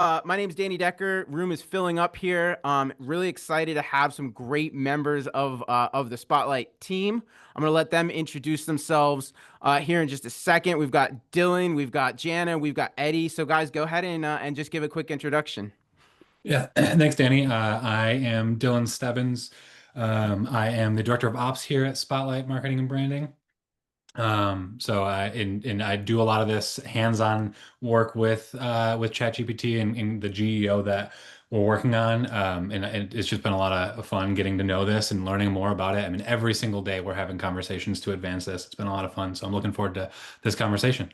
My name's Danny Decker. Room is filling up here. Really excited to have some great members of the Spotlight team. I'm gonna let them introduce themselves here in just a second. We've got Dylan, we've got Jana, we've got Eddie. So guys, go ahead and just give a quick introduction. Yeah, thanks, Danny. I am Dylan Stebbins. I am the director of ops here at Spotlight Marketing and Branding. And I do a lot of this hands-on work with ChatGPT and the GEO that we're working on. And it's just been a lot of fun getting to know this and learning more about it. I mean, every single day we're having conversations to advance this. It's been a lot of fun. So I'm looking forward to this conversation.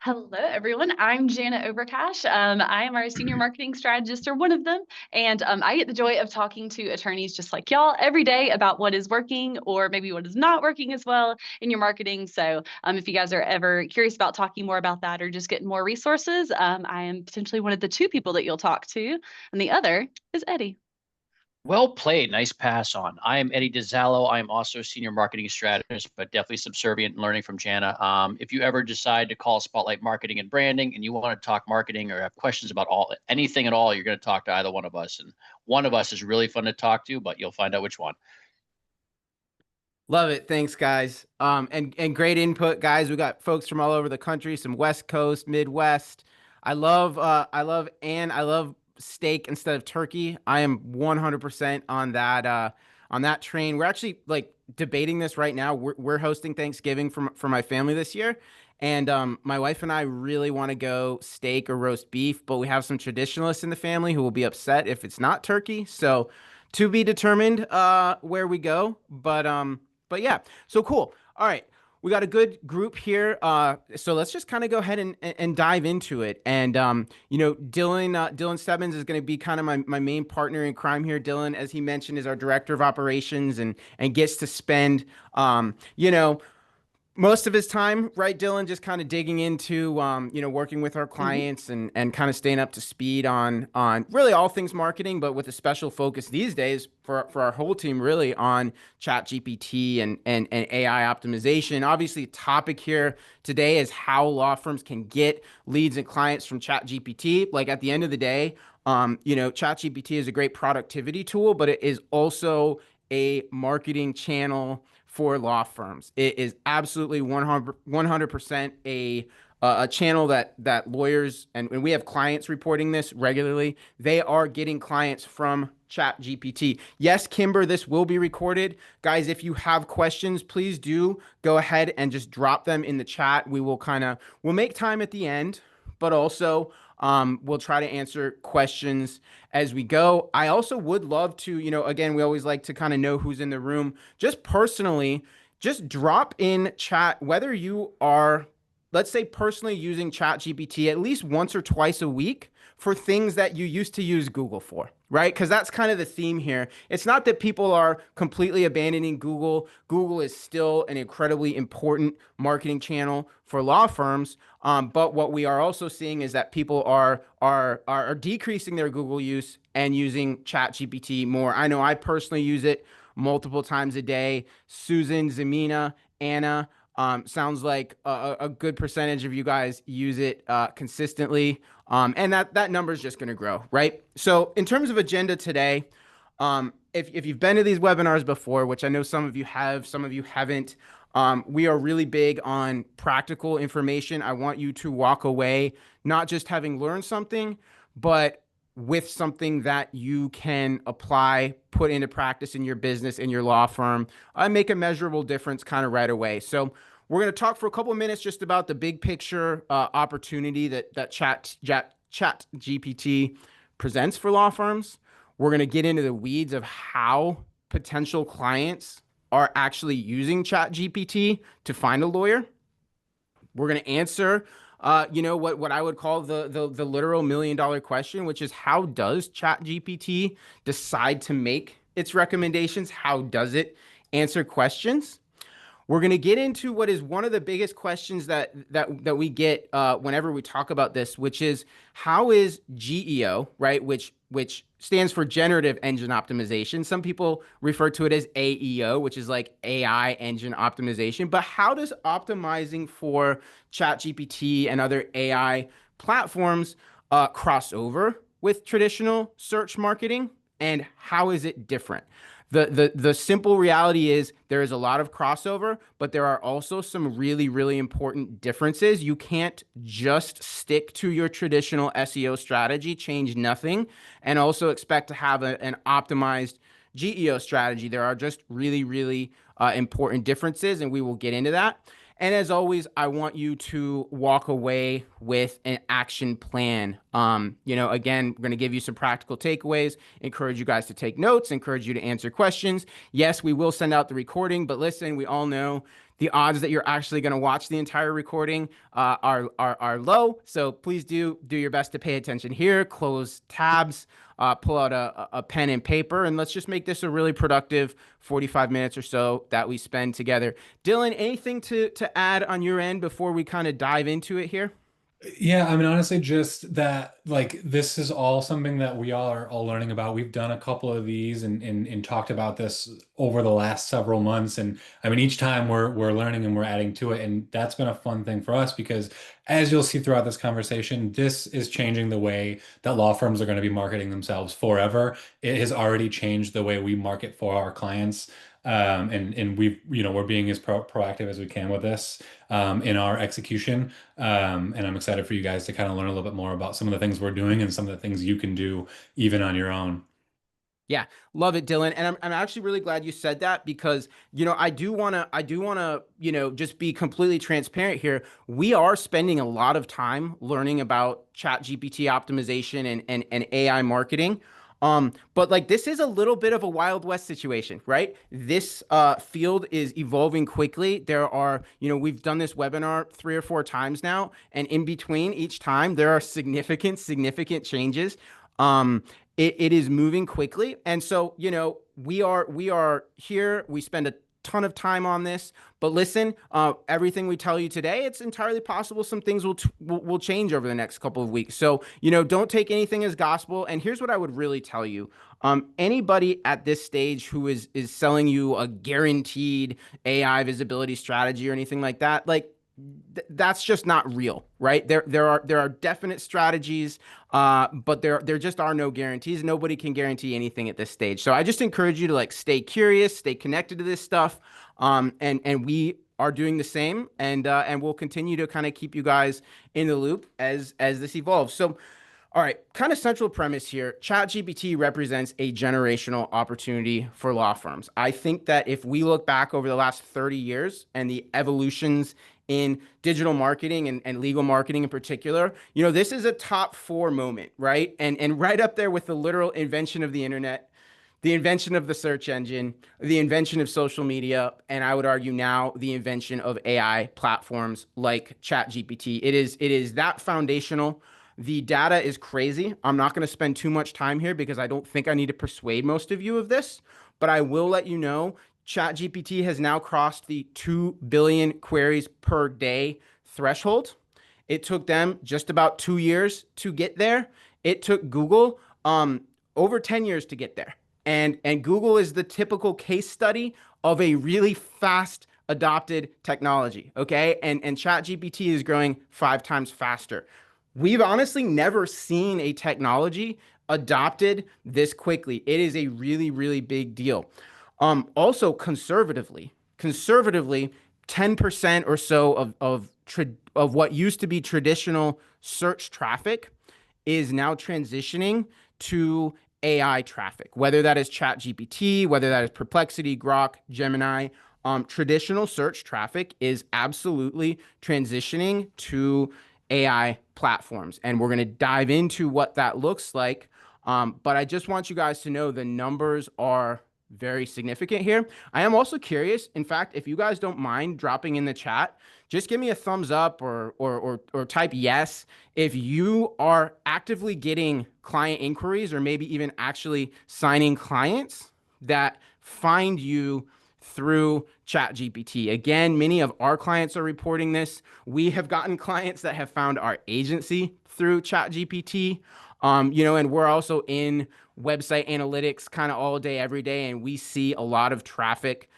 Hello, everyone. I'm Jana Overcash. I am our senior marketing strategist, or one of them, and I get the joy of talking to attorneys just like y'all every day about what is working or maybe what is not working as well in your marketing. So, if you guys are ever curious about talking more about that or just getting more resources, I am potentially one of the two people that you'll talk to, and the other is Eddie. Well played. Nice pass on. I am Eddie DiZallo. I am also a senior marketing strategist, but definitely subservient and learning from Jana. If you ever decide to call Spotlight Marketing and Branding and you want to talk marketing or have questions about anything at all, you're going to talk to either one of us. And one of us is really fun to talk to, but you'll find out which one. Love it. Thanks, guys. And great input, guys. We got folks from all over the country, some West Coast, Midwest. I love steak instead of turkey. I am 100% on that train. We're actually like debating this right now. We're hosting Thanksgiving for my family this year. And my wife and I really want to go steak or roast beef, but we have some traditionalists in the family who will be upset if it's not turkey. So to be determined where we go. But yeah, so cool. All right. We got a good group here. So let's just kind of go ahead and dive into it. And Dylan Stebbins is going to be kind of my main partner in crime here. Dylan, as he mentioned, is our director of operations and gets to spend most of his time, right, Dylan, just kind of digging into, working with our Mhm. clients and kind of staying up to speed on really all things marketing, but with a special focus these days for our whole team, really on Chat GPT and AI optimization. Obviously, topic here today is how law firms can get leads and clients from Chat GPT. Like at the end of the day, Chat GPT is a great productivity tool, but it is also a marketing channel for law firms. It is absolutely 100% a channel that lawyers and we have clients reporting this regularly. They are getting clients from Chat GPT. Yes, Kimber, this will be recorded. Guys, if you have questions, please do go ahead and just drop them in the chat. We'll make time at the end, but also we'll try to answer questions as we go. I also would love to, again, we always like to kind of know who's in the room. Just personally, just drop in chat whether you are, let's say, personally using Chat GPT at least once or twice a week for things that you used to use Google for, right? Because that's kind of the theme here. It's not that people are completely abandoning Google. Google is still an incredibly important marketing channel for law firms. But what we are also seeing is that people are decreasing their Google use and using Chat GPT more. I know I personally use it multiple times a day. Susan, Zamina, Anna. Sounds like a good percentage of you guys use it consistently. And that number is just going to grow, right? So in terms of agenda today, if you've been to these webinars before, which I know some of you have, some of you haven't, we are really big on practical information. I want you to walk away not just having learned something, but with something that you can apply, put into practice in your business, in your law firm, make a measurable difference kind of right away. So we're going to talk for a couple of minutes just about the big picture opportunity that Chat GPT presents for law firms. We're going to get into the weeds of how potential clients are actually using Chat GPT to find a lawyer. We're going to answer what I would call the literal $1 million question, which is how does ChatGPT decide to make its recommendations? How does it answer questions? We're going to get into what is one of the biggest questions that we get whenever we talk about this, which is how is GEO, right? Which stands for generative engine optimization. Some people refer to it as AEO, which is like AI engine optimization. But how does optimizing for ChatGPT and other AI platforms cross over with traditional search marketing, and how is it different? The simple reality is there is a lot of crossover, but there are also some really, really important differences. You can't just stick to your traditional SEO strategy, change nothing, and also expect to have an optimized GEO strategy. There are just really, really important differences, and we will get into that. And as always, I want you to walk away with an action plan. Again, we're going to give you some practical takeaways, encourage you guys to take notes, encourage you to answer questions. Yes, we will send out the recording, but listen, we all know the odds that you're actually going to watch the entire recording are low. So please do your best to pay attention here, close tabs, pull out a pen and paper, and let's just make this a really productive 45 minutes or so that we spend together. Dylan, anything to add on your end before we kind of dive into it here? Yeah, I mean, honestly, just that, like, this is all something that we all are all learning about. We've done a couple of these and talked about this over the last several months. And I mean, each time we're learning and we're adding to it. And that's been a fun thing for us because as you'll see throughout this conversation, this is changing the way that law firms are going to be marketing themselves forever. It has already changed the way we market for our clients. And we're being as proactive as we can with this in our execution. And I'm excited for you guys to kind of learn a little bit more about some of the things we're doing and some of the things you can do even on your own. Yeah, love it, Dylan. And I'm actually really glad you said that because, I do want to, just be completely transparent here. We are spending a lot of time learning about ChatGPT optimization and AI marketing. But like this is a little bit of a Wild West situation, right? This field is evolving quickly. There are, we've done this webinar 3 or 4 times now, and in between each time, there are significant changes. It is moving quickly. And so, we are here. We spend a ton of time on this, but listen, everything we tell you today, it's entirely possible some things will change over the next couple of weeks. So, don't take anything as gospel. And here's what I would really tell you. Anybody at this stage who is selling you a guaranteed AI visibility strategy or anything like that, like that's just not real, right? There are definite strategies, but there just are no guarantees. Nobody can guarantee anything at this stage. So I just encourage you to like stay curious, stay connected to this stuff, and we are doing the same, and we'll continue to kind of keep you guys in the loop as this evolves. So. All right, kind of central premise here. ChatGPT represents a generational opportunity for law firms. I think that if we look back over the last 30 years and the evolutions in digital marketing and legal marketing in particular, this is a top 4 moment, right? And right up there with the literal invention of the internet, the invention of the search engine, the invention of social media, and I would argue now the invention of AI platforms like ChatGPT. It is that foundational. The data is crazy. I'm not going to spend too much time here because I don't think I need to persuade most of you of this, but I will let you know ChatGPT has now crossed the 2 billion queries per day threshold. It took them just about 2 years to get there. It took Google over 10 years to get there. And Google is the typical case study of a really fast adopted technology, okay? And ChatGPT is growing 5 times faster. We've honestly never seen a technology adopted this quickly. It is a really, really big deal. Also, conservatively, 10% or so of what used to be traditional search traffic is now transitioning to AI traffic, whether that is ChatGPT, whether that is Perplexity, Grok, Gemini. Traditional search traffic is absolutely transitioning to AI platforms. And we're going to dive into what that looks like. But I just want you guys to know the numbers are very significant here. I am also curious. In fact, if you guys don't mind dropping in the chat, just give me a thumbs up or type yes if you are actively getting client inquiries or maybe even actually signing clients that find you through ChatGPT. Again, many of our clients are reporting this. We have gotten clients that have found our agency through ChatGPT. And we're also in website analytics kind of all day, every day, and we see a lot of traffic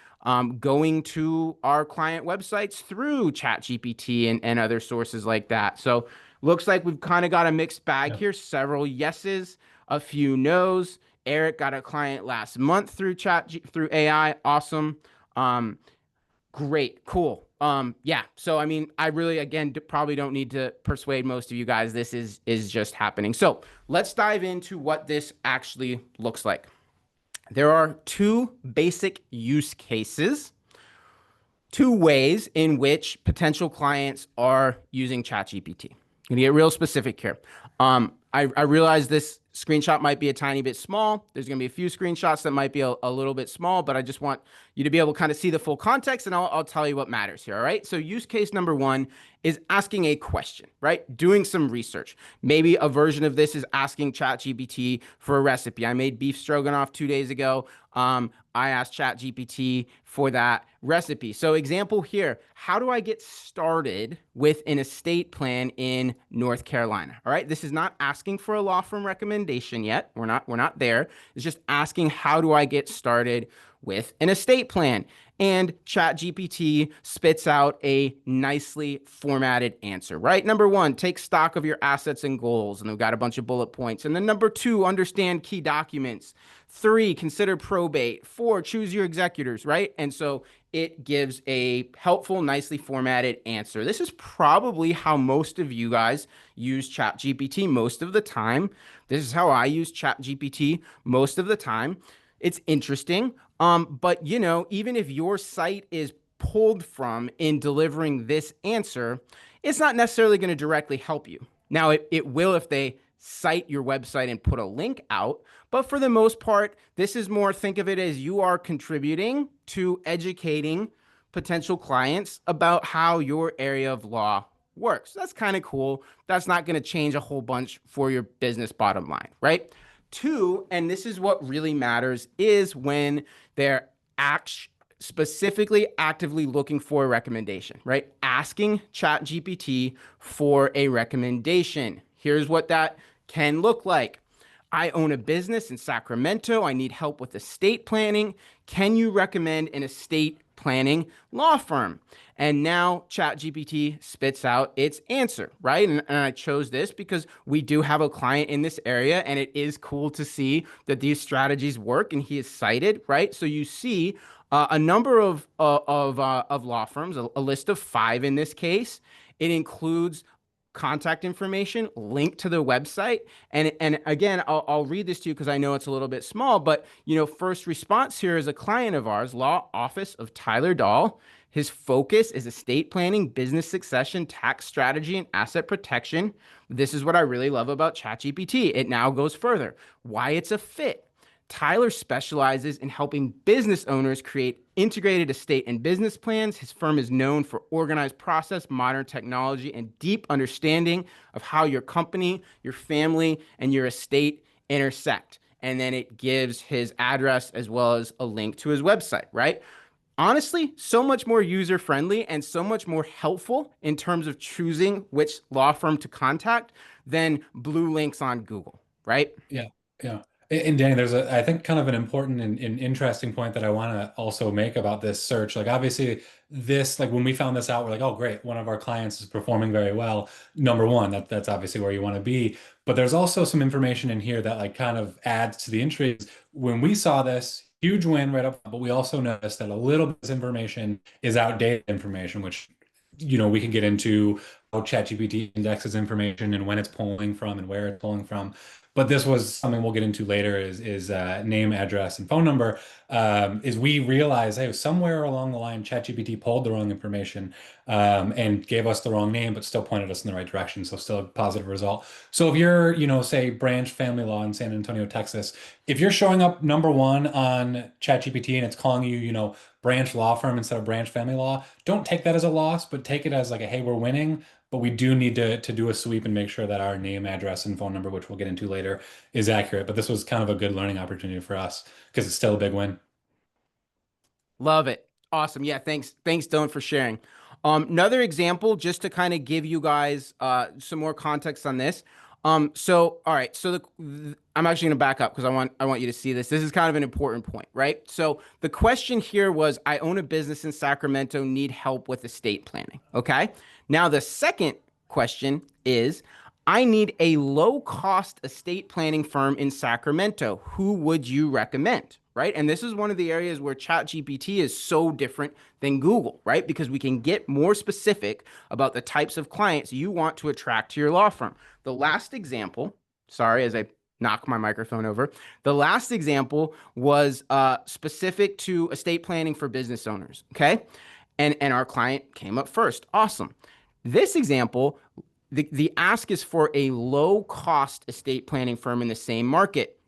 going to our client websites through ChatGPT and other sources like that. So looks like we've kind of got a mixed bag Yeah. here. Several yeses, a few nos. Eric got a client last month through through AI. Awesome. Um, Great, cool. Yeah. So I mean, I really again probably don't need to persuade most of you guys. This is just happening. So let's dive into what this actually looks like. There are two basic use cases, two ways in which potential clients are using ChatGPT. I'm gonna get real specific here. I realize this screenshot might be a tiny bit small. There's gonna be a few screenshots that might be a little bit small, but I just want you to be able to kind of see the full context, and I'll tell you what matters here. All right. So use case number one is asking a question, right? Doing some research. Maybe a version of this is asking ChatGPT for a recipe. I made beef stroganoff 2 days ago. I asked ChatGPT for that recipe. So example here, how do I get started with an estate plan in North Carolina? All right, this is not asking for a law firm recommendation yet. We're not there. It's just asking, how do I get started with an estate plan? And ChatGPT spits out a nicely formatted answer, right? Number one, take stock of your assets and goals. And we've got a bunch of bullet points. And then number two, understand key documents. Three, consider probate. Four, choose your executors, right? And so it gives a helpful, nicely formatted answer. This is probably how most of you guys use ChatGPT most of the time. This is how I use ChatGPT most of the time. It's interesting. But you know, even if your site is pulled from in delivering this answer, it's not necessarily going to directly help you. Now, it will if they cite your website and put a link out. But for the most part, this is more, think of it as you are contributing to educating potential clients about how your area of law works. That's kind of cool. That's not going to change a whole bunch for your business bottom line, right? Two, and this is what really matters, is when they're specifically actively looking for a recommendation, right? Asking ChatGPT for a recommendation. Here's what that can look like. I own a business in Sacramento. I need help with estate planning. Can you recommend an estate planning law firm? And now ChatGPT spits out its answer, right? And I chose this because we do have a client in this area, and it is cool to see that these strategies work, and he is cited, right? So you see a number of law firms, a list of 5 in this case. It includes contact information, link to their website. And again, I'll read this to you because I know it's a little bit small, but you know, first response here is a client of ours, Law Office of Tyler Dahl. His focus is estate planning, business succession, tax strategy, and asset protection. This is what I really love about ChatGPT. It now goes further. Why it's a fit. Tyler specializes in helping business owners create integrated estate and business plans. His firm is known for organized process, modern technology, and deep understanding of how your company, your family, and your estate intersect. And then it gives his address as well as a link to his website, right? Honestly, so much more user-friendly and so much more helpful in terms of choosing which law firm to contact than blue links on Google, right? Yeah, yeah. And Danny, there's I think kind of an important and interesting point that I want to also make about this search. Like obviously this, like when we found this out, we're like, oh, great, one of our clients is performing very well. Number one, that's obviously where you want to be. But there's also some information in here that like kind of adds to the intrigue. When we saw this, huge win right up, but we also noticed that a little bit of this information is outdated information, which you know we can get into how ChatGPT indexes information and when it's pulling from and where it's pulling from. But this was something we'll get into later is name, address, and phone number. Is we realized, hey, somewhere along the line, ChatGPT pulled the wrong information and gave us the wrong name, but still pointed us in the right direction. So still a positive result. So if you're, you know, say Branch Family Law in San Antonio, Texas, if you're showing up number one on ChatGPT and it's calling you, you know, Branch Law Firm instead of Branch Family Law, don't take that as a loss, but take it as like a, hey, we're winning. But we do need to do a sweep and make sure that our name, address, and phone number, which we'll get into later, is accurate. But this was kind of a good learning opportunity for us because it's still a big win. Love it. Awesome. Yeah, thanks, Dylan, for sharing. Another example, just to kind of give you guys some more context on this. So all right, so I'm actually going to back up because I want you to see this. This is kind of an important point, right? So the question here was, I own a business in Sacramento, need help with estate planning. Okay. Now the second question is, I need a low-cost estate planning firm in Sacramento. Who would you recommend? Right? And this is one of the areas where ChatGPT is so different than Google, right? Because we can get more specific about the types of clients you want to attract to your law firm. The last example, sorry, as I knock my microphone over. The last example was specific to estate planning for business owners, okay? And our client came up first. Awesome. This example, the ask is for a low-cost estate planning firm in the same market.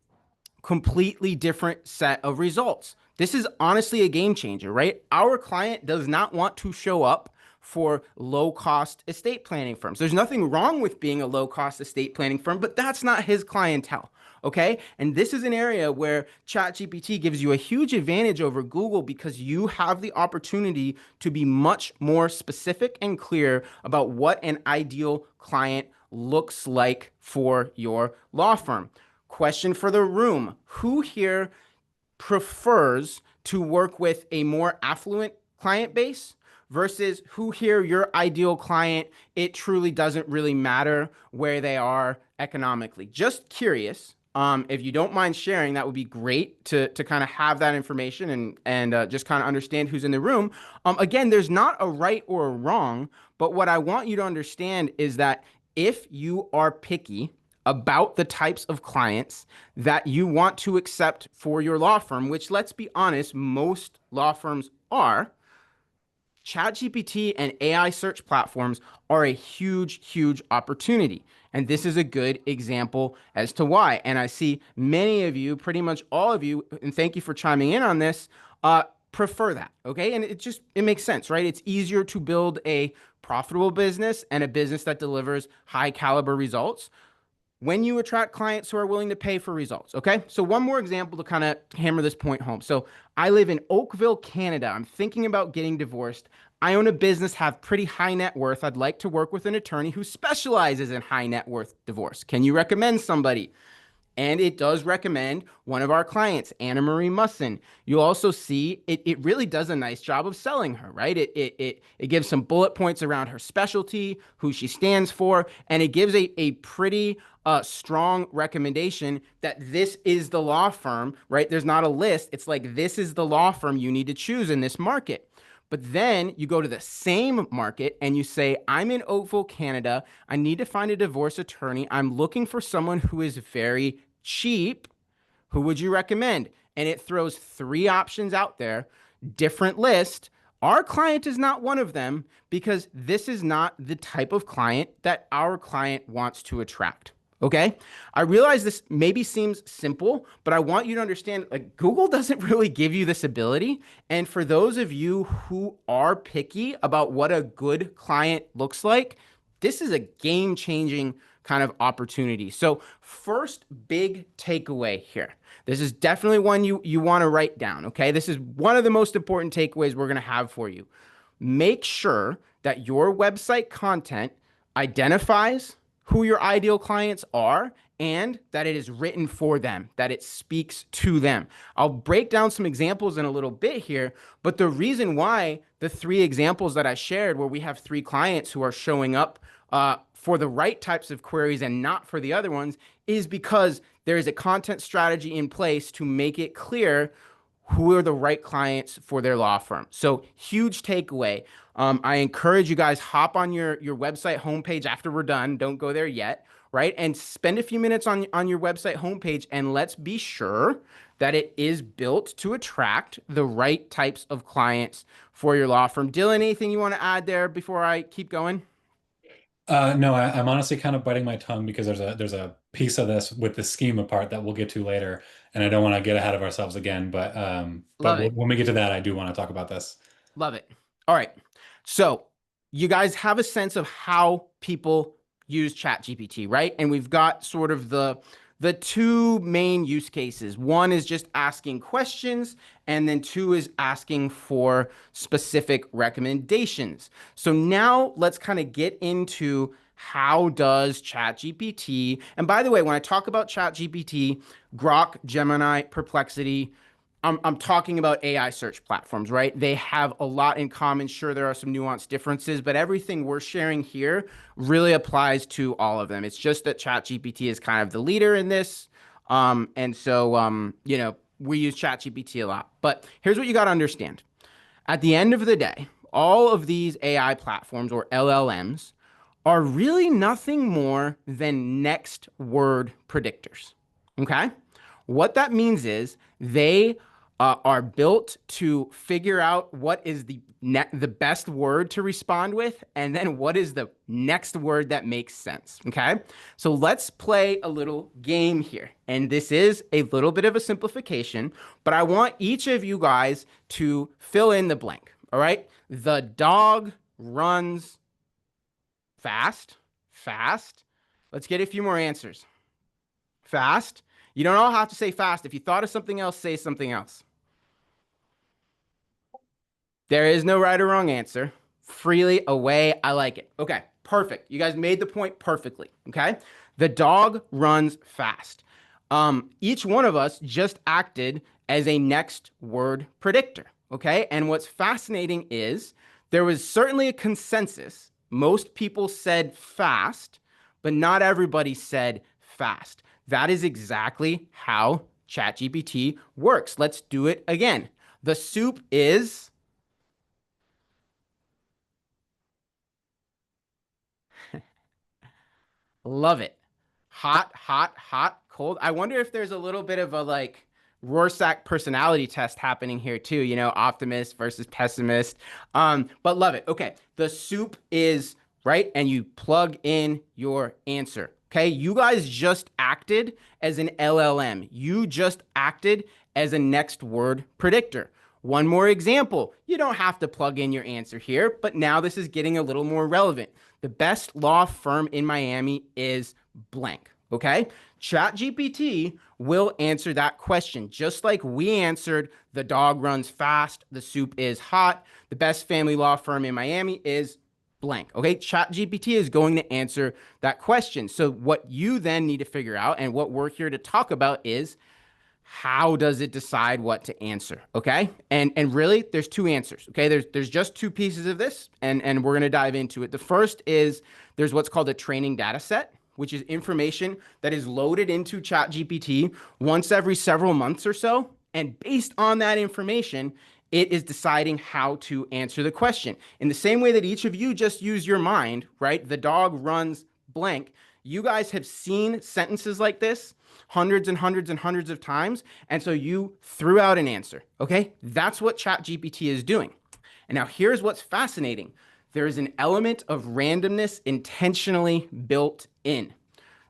Completely different set of results. This is honestly a game changer, right? Our client does not want to show up for low-cost estate planning firms. There's nothing wrong with being a low-cost estate planning firm, but that's not his clientele, okay? And this is an area where ChatGPT gives you a huge advantage over Google because you have the opportunity to be much more specific and clear about what an ideal client looks like for your law firm. Question for the room. Who here prefers to work with a more affluent client base versus who here, your ideal client, it truly doesn't really matter where they are economically? Just curious. If you don't mind sharing, that would be great to kind of have that information and just kind of understand who's in the room. Again, there's not a right or a wrong, but what I want you to understand is that if you are picky about the types of clients that you want to accept for your law firm, which, let's be honest, most law firms are, ChatGPT and AI search platforms are a huge, huge opportunity. And this is a good example as to why. And I see many of you, pretty much all of you, and thank you for chiming in on this, prefer that, okay? And it makes sense, right? It's easier to build a profitable business and a business that delivers high caliber results when you attract clients who are willing to pay for results, okay? So one more example to kind of hammer this point home. So I live in Oakville, Canada. I'm thinking about getting divorced. I own a business, have pretty high net worth. I'd like to work with an attorney who specializes in high net worth divorce. Can you recommend somebody? And it does recommend one of our clients, Anna Marie Musson. You'll also see it really does a nice job of selling her, right? It gives some bullet points around her specialty, who she stands for, and it gives a pretty strong recommendation that this is the law firm, right? There's not a list. It's like, this is the law firm you need to choose in this market. But then you go to the same market and you say, I'm in Oakville, Canada. I need to find a divorce attorney. I'm looking for someone who is very cheap. Who would you recommend? And it throws three options out there, different list. Our client is not one of them because this is not the type of client that our client wants to attract. Okay. I realize this maybe seems simple, but I want you to understand, like, Google doesn't really give you this ability. And for those of you who are picky about what a good client looks like, this is a game-changing kind of opportunity. So first big takeaway here. This is definitely one you want to write down. Okay. This is one of the most important takeaways we're going to have for you. Make sure that your website content identifies who your ideal clients are and that it is written for them, that it speaks to them. I'll break down some examples in a little bit here, but the reason why the three examples that I shared where we have three clients who are showing up for the right types of queries and not for the other ones is because there is a content strategy in place to make it clear who are the right clients for their law firm. So huge takeaway. I encourage you guys, hop on your website homepage after we're done. Don't go there yet, right? And spend a few minutes on your website homepage and let's be sure that it is built to attract the right types of clients for your law firm. Dylan, anything you want to add there before I keep going? No, I'm honestly kind of biting my tongue because there's a piece of this with the schema part that we'll get to later, and I don't want to get ahead of ourselves again. Love it. When we get to that, I do want to talk about this. Love it. All right. So you guys have a sense of how people use ChatGPT, right? And we've got sort of the two main use cases. One is just asking questions, and then two is asking for specific recommendations. So now let's kind of get into how does ChatGPT, and by the way, when I talk about ChatGPT, Grok, Gemini, Perplexity, I'm talking about AI search platforms, right? They have a lot in common. Sure, there are some nuanced differences, but everything we're sharing here really applies to all of them. It's just that ChatGPT is kind of the leader in this. We use ChatGPT a lot. But here's what you got to understand. At the end of the day, all of these AI platforms or LLMs are really nothing more than next word predictors. Okay? What that means is they are built to figure out what is the best word to respond with, and then what is the next word that makes sense. Okay, so let's play a little game here, and this is a little bit of a simplification, but I want each of you guys to fill in the blank. All right, the dog runs fast, fast. Let's get a few more answers. Fast. You don't all have to say fast. If you thought of something else, say something else. There is no right or wrong answer. Freely away. I like it. Okay, perfect. You guys made the point perfectly. Okay, the dog runs fast. Each one of us just acted as a next word predictor. Okay, and what's fascinating is there was certainly a consensus. Most people said fast, but not everybody said fast. That is exactly how ChatGPT works. Let's do it again. The soup is... Love it. Hot, hot, hot, cold. I wonder if there's a little bit of a like Rorschach personality test happening here too, optimist versus pessimist. But love it. Okay. The soup is right, and you plug in your answer. Okay. You guys just acted as an LLM. You just acted as a next word predictor. One more example. You don't have to plug in your answer here, but now this is getting a little more relevant. The best law firm in Miami is blank. Okay. ChatGPT will answer that question just like we answered the dog runs fast, the soup is hot, the best family law firm in Miami is blank. Okay. ChatGPT is going to answer that question. So what you then need to figure out, and what we're here to talk about, is how does it decide what to answer? Okay. And really there's two answers. Okay. There's just two pieces of this, and we're going to dive into it. The first is there's what's called a training data set, which is information that is loaded into ChatGPT once every several months or so. And based on that information, it is deciding how to answer the question. In the same way that each of you just use your mind, right? The dog runs blank. You guys have seen sentences like this hundreds and hundreds and hundreds of times. And so you threw out an answer. Okay. That's what ChatGPT is doing. And now here's what's fascinating. There is an element of randomness intentionally built in.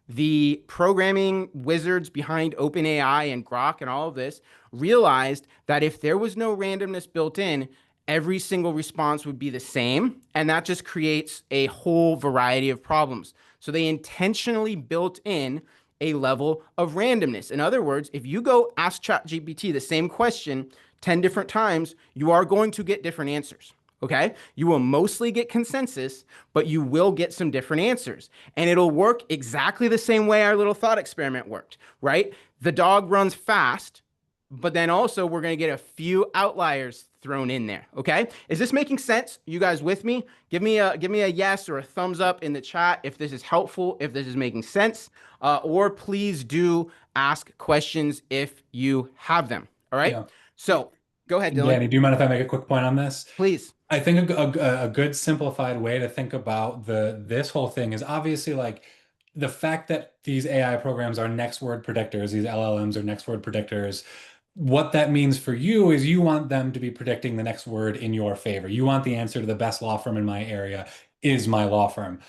The programming wizards behind OpenAI and Grok and all of this realized that if there was no randomness built in, every single response would be the same. And that just creates a whole variety of problems. So they intentionally built in a level of randomness. In other words, if you go ask ChatGPT the same question 10 different times, you are going to get different answers. Okay. You will mostly get consensus, but you will get some different answers. And it'll work exactly the same way our little thought experiment worked, right? The dog runs fast, but then also we're going to get a few outliers thrown in there. Okay. Is this making sense? You guys with me? Give me a yes or a thumbs up in the chat if this is helpful, if this is making sense, or please do ask questions if you have them. All right. Yeah. So go ahead, Dylan. Danny, do you mind if I make a quick point on this? Please. I think a good simplified way to think about this whole thing is obviously like the fact that these AI programs are next word predictors, these LLMs are next word predictors. What that means for you is you want them to be predicting the next word in your favor. You want the answer to the best law firm in my area is my law firm.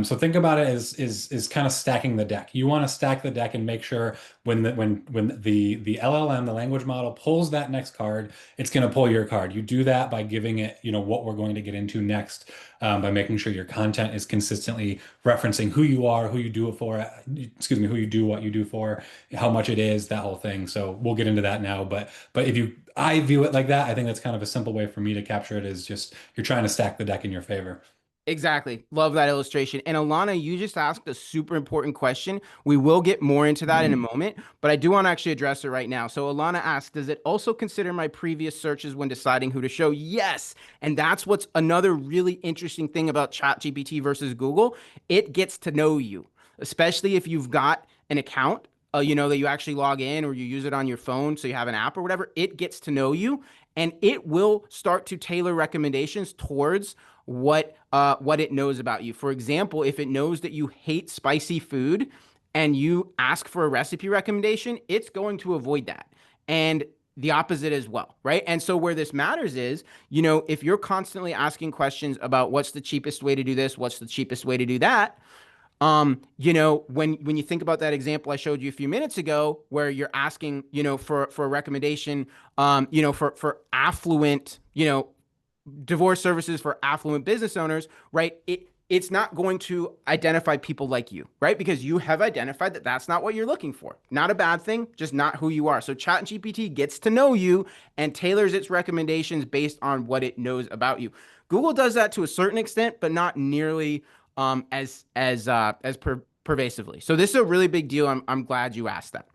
So think about it as is kind of stacking the deck. You want to stack the deck and make sure when the LLM, the language model, pulls that next card, it's going to pull your card. You do that by giving it, what we're going to get into next, by making sure your content is consistently referencing who you are, who you do it for, who you do what you do for, how much it is, that whole thing. So we'll get into that now. But I view it like that. I think that's kind of a simple way for me to capture it, is just you're trying to stack the deck in your favor. Exactly. Love that illustration. And Alana, you just asked a super important question. We will get more into that in a moment, but I do want to actually address it right now. So Alana asked, does it also consider my previous searches when deciding who to show? Yes. And that's what's another really interesting thing about ChatGPT versus Google. It gets to know you, especially if you've got an account, that you actually log in or you use it on your phone. So you have an app or whatever, it gets to know you and it will start to tailor recommendations towards what it knows about you. For example, if it knows that you hate spicy food and you ask for a recipe recommendation, it's going to avoid that. And the opposite as well, right? And so where this matters is, if you're constantly asking questions about what's the cheapest way to do this, what's the cheapest way to do that, when you think about that example I showed you a few minutes ago, where you're asking, for a recommendation, for affluent, divorce services for affluent business owners, right? It's not going to identify people like you, right? Because you have identified that that's not what you're looking for. Not a bad thing, just not who you are. So ChatGPT gets to know you and tailors its recommendations based on what it knows about you. Google does that to a certain extent, but not nearly as pervasively. So this is a really big deal. I'm glad you asked that.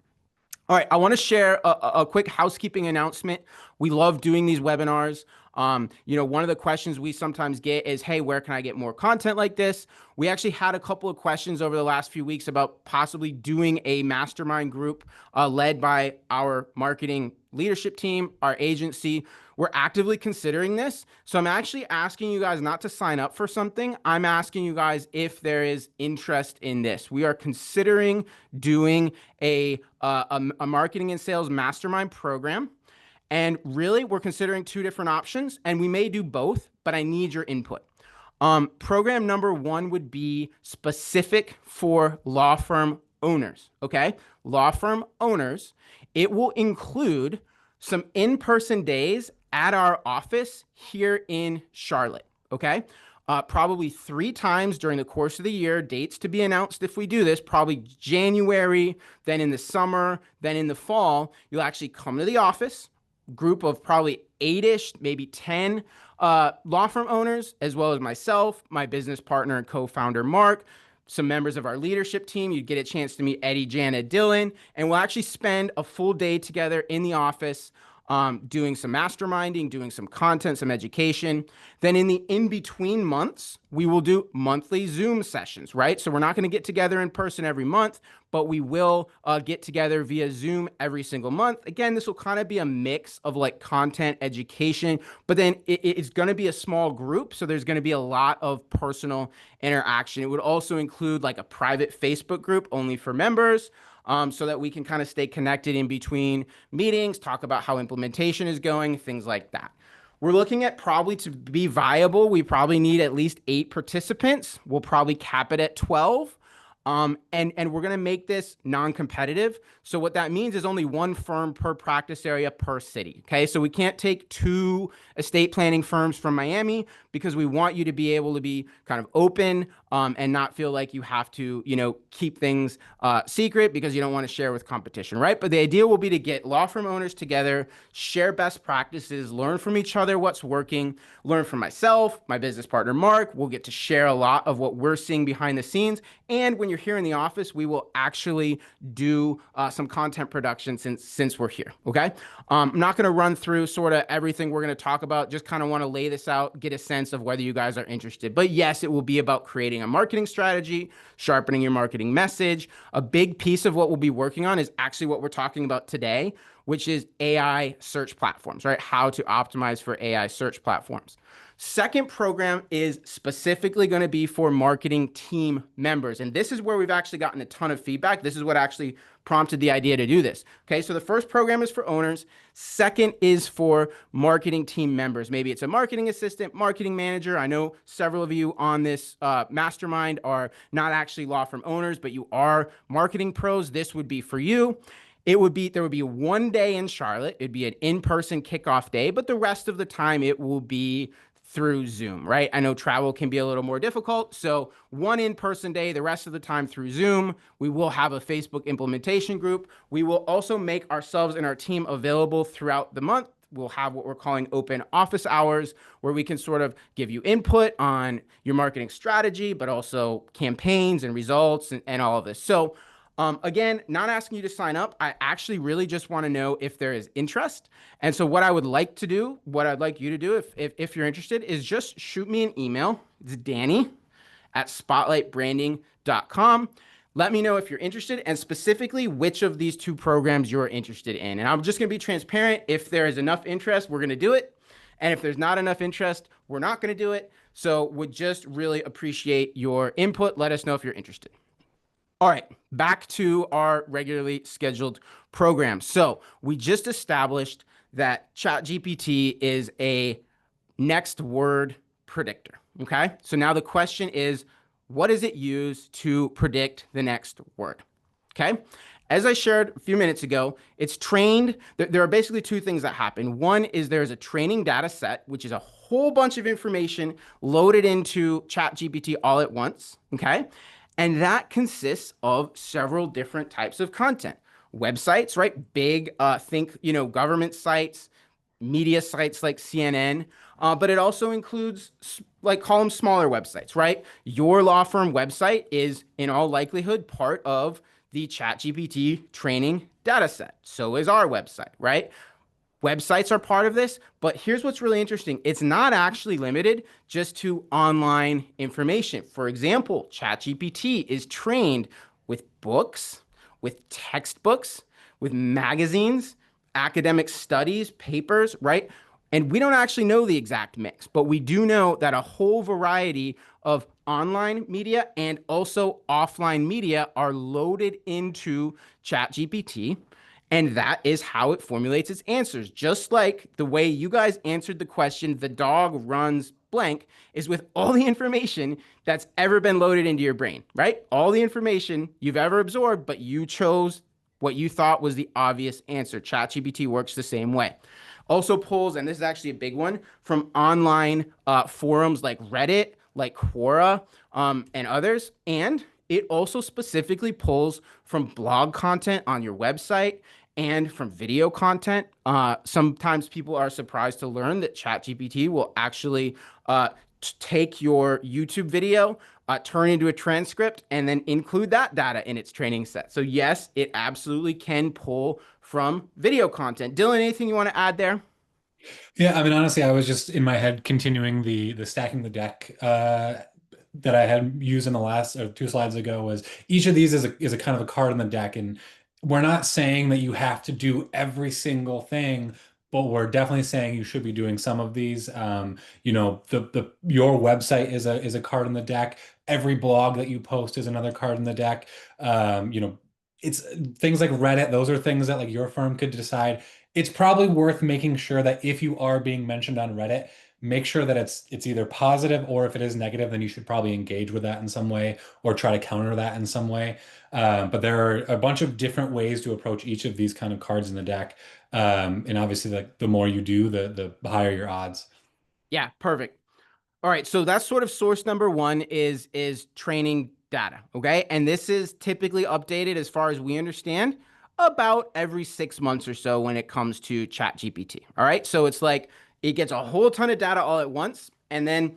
All right, I want to share a quick housekeeping announcement. We love doing these webinars. One of the questions we sometimes get is, hey, where can I get more content like this? We actually had a couple of questions over the last few weeks about possibly doing a mastermind group led by our marketing leadership team, our agency. We're actively considering this. So I'm actually asking you guys not to sign up for something. I'm asking you guys if there is interest in this. We are considering doing a marketing and sales mastermind program. And really, we're considering two different options, and we may do both, but I need your input. Program number one would be specific for law firm owners, okay? Law firm owners. It will include some in-person days at our office here in Charlotte, okay? Probably 3 times during the course of the year, dates to be announced if we do this, probably January, then in the summer, then in the fall. You'll actually come to the office, group of probably 8-ish, maybe 10 law firm owners, as well as myself, my business partner and co-founder, Mark, some members of our leadership team. You'd get a chance to meet Eddie, Jana, Dylan, and we'll actually spend a full day together in the office doing some masterminding, doing some content, some education. Then in the in-between months, we will do monthly Zoom sessions, right? So we're not going to get together in person every month, but we will get together via Zoom every single month. Again, this will kind of be a mix of like content, education, but then it's going to be a small group. So there's going to be a lot of personal interaction. It would also include like a private Facebook group only for members. So that we can kind of stay connected in between meetings, talk about how implementation is going, things like that. We're looking at probably to be viable, we probably need at least 8 participants. We'll probably cap it at 12. And we're going to make this non-competitive. So what that means is only 1 firm per practice area per city. Okay. So we can't take 2 estate planning firms from Miami because we want you to be able to be kind of open, and not feel like you have to, keep things, secret because you don't want to share with competition. Right. But the idea will be to get law firm owners together, share best practices, learn from each other, what's working, learn from myself, my business partner, Mark. We'll get to share a lot of what we're seeing behind the scenes. And when you're here in the office, we will actually do some content production since we're here. Okay. I'm not going to run through sort of everything we're going to talk about. Just kind of want to lay this out, get a sense of whether you guys are interested. But yes, it will be about creating a marketing strategy, sharpening your marketing message. A big piece of what we'll be working on is actually what we're talking about today, which is AI search platforms, right? How to optimize for AI search platforms. Second program is specifically going to be for marketing team members. And this is where we've actually gotten a ton of feedback. This is what actually prompted the idea to do this. Okay, so the first program is for owners. Second is for marketing team members. Maybe it's a marketing assistant, marketing manager. I know several of you on this mastermind are not actually law firm owners, but you are marketing pros. This would be for you. There would be 1 day in Charlotte. It'd be an in-person kickoff day, but the rest of the time it will be through Zoom, right? I know travel can be a little more difficult. So 1 in-person day, the rest of the time through Zoom. We will have a Facebook implementation group. We will also make ourselves and our team available throughout the month we'll have what we're calling open office hours, where we can sort of give you input on your marketing strategy, but also campaigns and results and all of this. So again, not asking you to sign up. I actually really just want to know if there is interest. And so what I would like to do, what I'd like you to do if you're interested, is just shoot me an email. It's Danny@spotlightbranding.com. Let me know if you're interested and specifically which of these two programs you're interested in. And I'm just going to be transparent. If there is enough interest, we're going to do it. And if there's not enough interest, we're not going to do it. So would just really appreciate your input. Let us know if you're interested. All right, back to our regularly scheduled program. So we just established that ChatGPT is a next word predictor. Okay, so now the question is, what does it use to predict the next word? Okay, as I shared a few minutes ago, it's trained. There are basically two things that happen. One is there's a training data set, which is a whole bunch of information loaded into ChatGPT all at once. Okay, and that consists of several different types of content. Websites, right? Big, think, government sites, media sites like CNN, but it also includes, like, call them smaller websites, right? Your law firm website is, in all likelihood, part of the ChatGPT training data set. So is our website, right? Websites are part of this, but here's what's really interesting. It's not actually limited just to online information. For example, ChatGPT is trained with books, with textbooks, with magazines, academic studies, papers, right? And we don't actually know the exact mix, but we do know that a whole variety of online media and also offline media are loaded into ChatGPT. And that is how it formulates its answers. Just like the way you guys answered the question, the dog runs blank, is with all the information that's ever been loaded into your brain, right? All the information you've ever absorbed, but you chose what you thought was the obvious answer. ChatGPT works the same way. Also pulls, and this is actually a big one, from online forums like Reddit, like Quora, and others. And it also specifically pulls from blog content on your website and from video content. Sometimes people are surprised to learn that ChatGPT will actually take your YouTube video, turn into a transcript, and then include that data in its training set. So yes, it absolutely can pull from video content. Dylan, anything you want to add there? Yeah, I mean, honestly, I was just in my head continuing the stacking the deck that I had used in the last two slides ago. Was each of these is a kind of a card in the deck, and we're not saying that you have to do every single thing, but we're definitely saying you should be doing some of these. The your website is a card in the deck. Every blog that you post is another card in the deck. It's things like Reddit. Those are things that, like, your firm could decide. It's probably worth making sure that if you are being mentioned on Reddit, make sure that it's either positive, or if it is negative, then you should probably engage with that in some way or try to counter that in some way. But there are a bunch of different ways to approach each of these kind of cards in the deck. And obviously, like, the more you do, the higher your odds. Yeah, perfect. All right, so that's sort of source number one is training data, okay? And this is typically updated, as far as we understand, about every 6 months or so when it comes to ChatGPT. All right, so it's like it gets a whole ton of data all at once, and then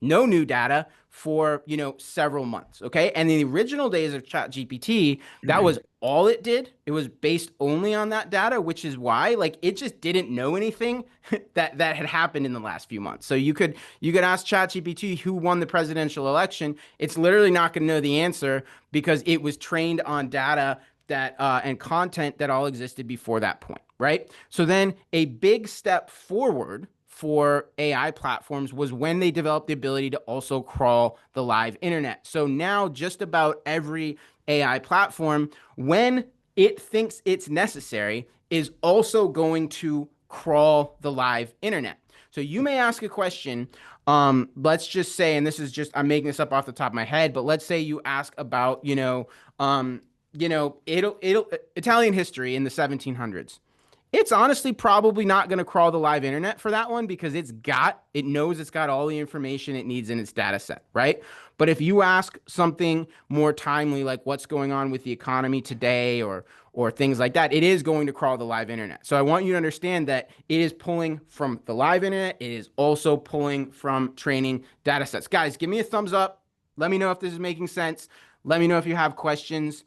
no new data for, several months. Okay. And in the original days of ChatGPT, that was all it did. It was based only on that data, which is why, like, it just didn't know anything that had happened in the last few months. So you could ask ChatGPT who won the presidential election. It's literally not going to know the answer because it was trained on data that and content that all existed before that point, right? So then a big step forward for AI platforms was when they developed the ability to also crawl the live internet. So now just about every AI platform, when it thinks it's necessary, is also going to crawl the live internet. So you may ask a question, let's just say, and this is just, I'm making this up off the top of my head, but let's say you ask about, Italian history in the 1700s. It's honestly probably not going to crawl the live internet for that one because it knows it's got all the information it needs in its data set, right? But if you ask something more timely, like what's going on with the economy today or things like that, it is going to crawl the live internet. So I want you to understand that it is pulling from the live internet. It is also pulling from training data sets. Guys, give me a thumbs up. Let me know if this is making sense. Let me know if you have questions.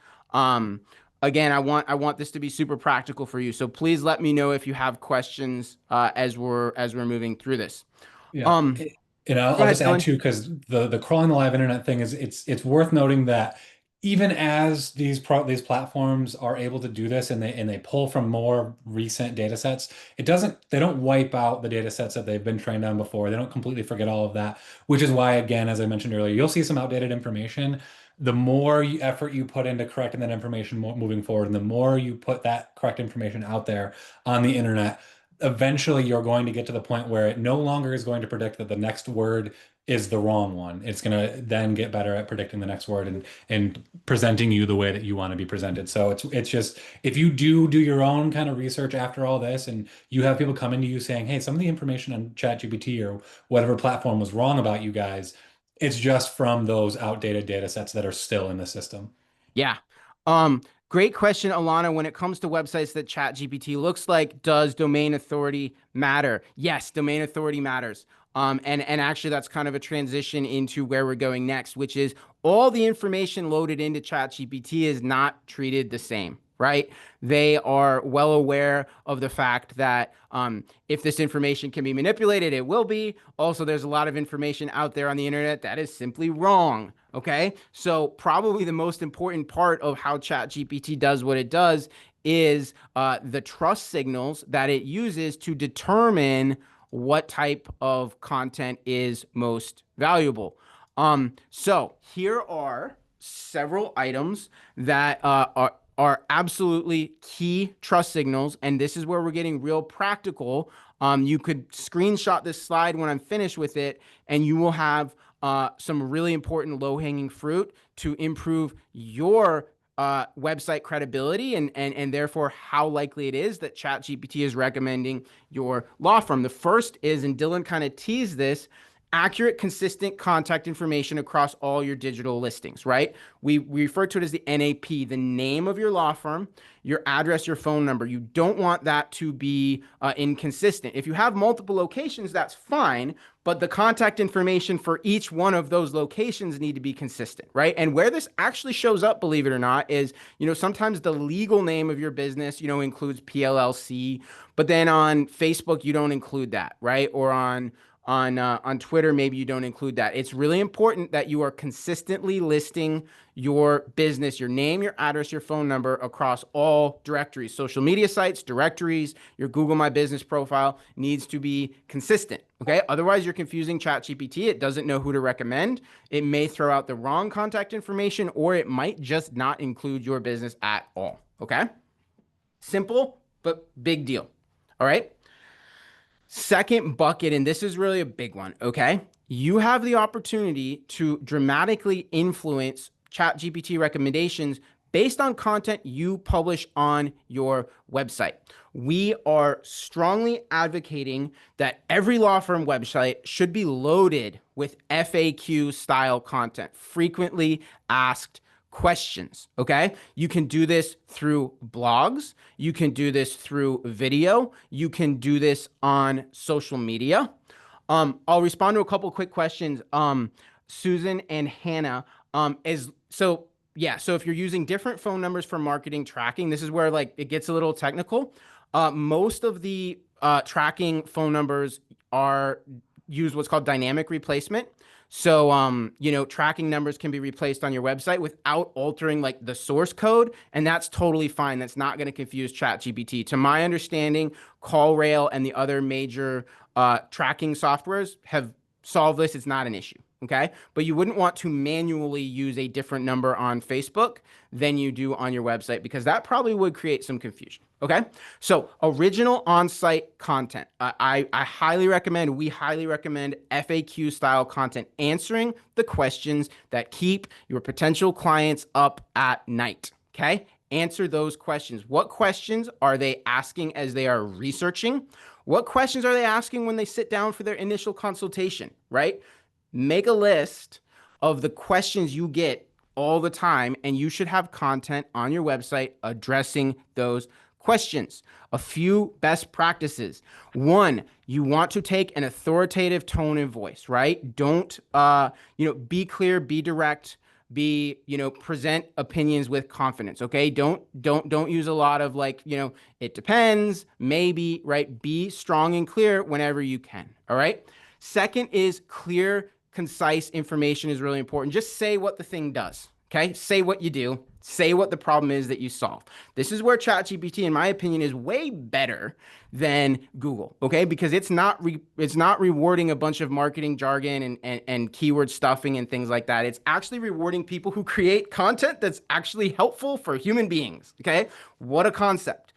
Again, I want this to be super practical for you. So please let me know if you have questions as we're moving through this. Yeah. Um, And Go I'll ahead, just add Dylan. too, because the crawling the live internet thing is it's worth noting that even as these platforms are able to do this and they pull from more recent data sets, they don't wipe out the data sets that they've been trained on before. They don't completely forget all of that, which is why, again, as I mentioned earlier, you'll see some outdated information. The more effort you put into correcting that information moving forward, and the more you put that correct information out there on the internet, eventually you're going to get to the point where it no longer is going to predict that the next word is the wrong one. It's going to then get better at predicting the next word and presenting you the way that you want to be presented. So it's just, if you do your own kind of research after all this and you have people coming to you saying, hey, some of the information on ChatGPT or whatever platform was wrong about you guys, it's just from those outdated data sets that are still in the system. Yeah. Um, Great question, Alana. When it comes to websites that ChatGPT looks like, does domain authority matter? Yes, domain authority matters. And actually that's kind of a transition into where we're going next, which is all the information loaded into ChatGPT is not treated the same, right? They are well aware of the fact that if this information can be manipulated, it will be. Also, there's a lot of information out there on the internet that is simply wrong. Okay, so probably the most important part of how ChatGPT does what it does is the trust signals that it uses to determine what type of content is most valuable. So here are several items that are absolutely key trust signals, and this is where we're getting real practical. You could screenshot this slide when I'm finished with it, and you will have some really important low-hanging fruit to improve your website credibility and therefore how likely it is that ChatGPT is recommending your law firm. The first is, and Dylan kind of teased this, accurate, consistent contact information across all your digital listings, right? We refer to it as the NAP, the name of your law firm, your address, your phone number. You don't want that to be inconsistent. If you have multiple locations, that's fine, but the contact information for each one of those locations need to be consistent, right? And where this actually shows up, believe it or not, is, sometimes the legal name of your business, includes PLLC, but then on Facebook, you don't include that, right? Or on Twitter, maybe you don't include that. It's really important that you are consistently listing your business, your name, your address, your phone number across all directories, social media sites, directories, your Google My Business profile needs to be consistent. Okay. Otherwise, you're confusing ChatGPT. It doesn't know who to recommend. It may throw out the wrong contact information, or it might just not include your business at all. Okay. Simple, but big deal. All right. Second bucket, and this is really a big one, okay? You have the opportunity to dramatically influence ChatGPT recommendations based on content you publish on your website. We are strongly advocating that every law firm website should be loaded with FAQ style content, frequently asked questions. Okay. You can do this through blogs. You can do this through video. You can do this on social media. I'll respond to a couple quick questions. Susan and Hannah, so if you're using different phone numbers for marketing tracking, this is where it gets a little technical. Most of the tracking phone numbers use what's called dynamic replacement. So, tracking numbers can be replaced on your website without altering the source code, and that's totally fine. That's not going to confuse ChatGPT. To my understanding, CallRail and the other major tracking softwares have solved this. It's not an issue. Okay. But you wouldn't want to manually use a different number on Facebook than you do on your website, because that probably would create some confusion. Okay. So original on-site content. We highly recommend FAQ style content, answering the questions that keep your potential clients up at night. Okay. answer those questions. What questions are they asking as they are researching? What questions are they asking when they sit down for their initial consultation, right? Make a list of the questions you get all the time, and you should have content on your website addressing those questions. A few best practices. One, you want to take an authoritative tone and voice, right? Don't, be clear, be direct, present opinions with confidence. Okay. Don't use a lot of like, it depends, maybe, right? Be strong and clear whenever you can. All right. Second is clear, concise information is really important. Just say what the thing does. Okay. Say what you do. Say what the problem is that you solve. This is where ChatGPT, in my opinion, is way better than Google. Okay. Because it's not rewarding a bunch of marketing jargon and keyword stuffing and things like that. It's actually rewarding people who create content that's actually helpful for human beings. Okay. What a concept.